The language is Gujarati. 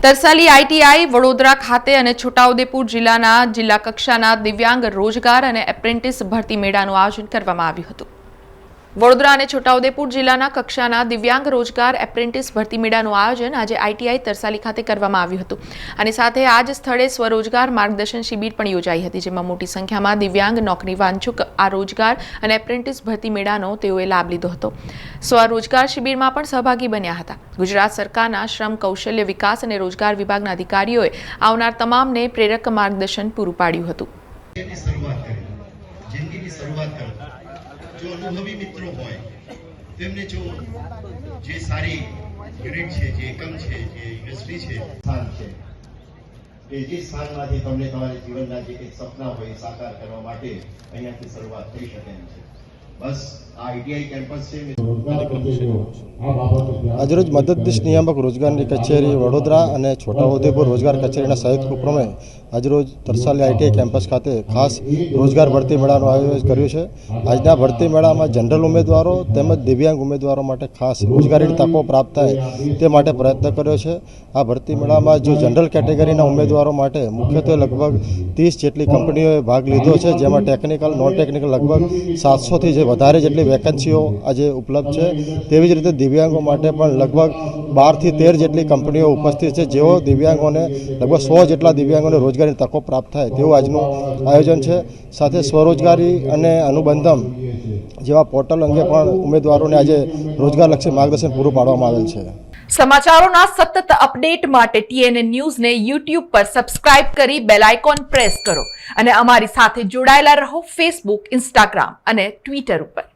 તરસાલી આઈટીઆઈ વડોદરા ખાતે અને છોટાઉદેપુર જિલ્લાના જિલ્લા કક્ષાના દિવ્યાંગ રોજગાર અને એપ્રેન્ટિસ ભરતી મેળાનું આયોજન કરવામાં આવ્યું હતું। વડોદરા અને છોટાઉદેપુર જિલ્લાના કક્ષાના દિવ્યાંગ રોજગાર એપ્રેન્ટિસ ભરતી મેળાનું આયોજન આજે આઈટીઆઈ તરસાલી ખાતે કરવામાં આવ્યું હતું અને સાથે આ જ સ્થળે સ્વરોજગાર માર્ગદર્શન શિબિર પણ યોજાઈ હતી, જેમાં મોટી સંખ્યામાં દિવ્યાંગ નોકરી વાંછુક આ રોજગાર અને એપ્રેન્ટિસ ભરતી મેળાનો તેઓએ લાભ લીધો હતો। સ્વરોજગાર શિબિરમાં પણ સહભાગી બન્યા હતા। ગુજરાત સરકારના શ્રમ કૌશલ્ય વિકાસ અને રોજગાર વિભાગના અધિકારીઓએ આવનાર તમામને પ્રેરક માર્ગદર્શન પૂરું પાડ્યું હતું। जो अनुभवी मित्रों होय तेमने जो जे सारी यूनिट छे जे एकम छे जे इंडस्ट्री छे स्थान छे के जे स्थानमांथी तमने तमारा जीवनना जे एक सपना होय साकार करवा माटे અહીંયાથી શરૂઆત થઈ શકે છે। બસ આ આઈટીઆઈ કેમ્પસ છે। આજરોજ મદદનીશ નિયામક રોજગારની કચેરી વડોદરા અને છોટાઉદેપુર રોજગાર કચેરીના સંયુક્ત ઉપક્રમે આજરોજ તરસાલી આઈટીઆઈ કેમ્પસ ખાતે ખાસ રોજગાર ભરતી મેળાનું આયોજન કર્યું છે। આજના ભરતી મેળામાં જનરલ ઉમેદવારો તેમજ દિવ્યાંગ ઉમેદવારો માટે ખાસ રોજગારીની તકો પ્રાપ્ત થાય તે માટે પ્રયત્ન કર્યો છે। આ ભરતી મેળામાં જો જનરલ કેટેગરીના ઉમેદવારો માટે મુખ્યત્વે લગભગ 30 જેટલી કંપનીઓએ ભાગ લીધો છે, જેમાં ટેકનિકલ નોન ટેકનિકલ લગભગ 700થી જે વધારે જેટલી વેકેન્સીઓ આજે ઉપલબ્ધ છે। તેવી જ રીતે દિવ્યાંગો માટે પણ લગભગ 12 થી 13 જેટલી કંપનીઓ ઉપસ્થિત છે, જેઓ દિવ્યાંગોને લગભગ 100 જેટલા દિવ્યાંગોને રોજગારીની તકો પ્રાપ્ત થાય તેવું આજનું આયોજન છે। સાથે સ્વરોજગારી અને અનુબંધમ જેવા પોર્ટલ અંગે પણ ઉમેદવારોને આજે રોજગારલક્ષી માર્ગદર્શન પૂરું પાડવામાં આવેલ છે। સમાચારોના સતત અપડેટ માટે TNN ન્યૂઝને YouTube પર સબસ્ક્રાઇબ કરી બેલ આઇકોન પ્રેસ કરો અને અમારી સાથે જોડાયેલા રહો Facebook, Instagram અને Twitter ઉપર।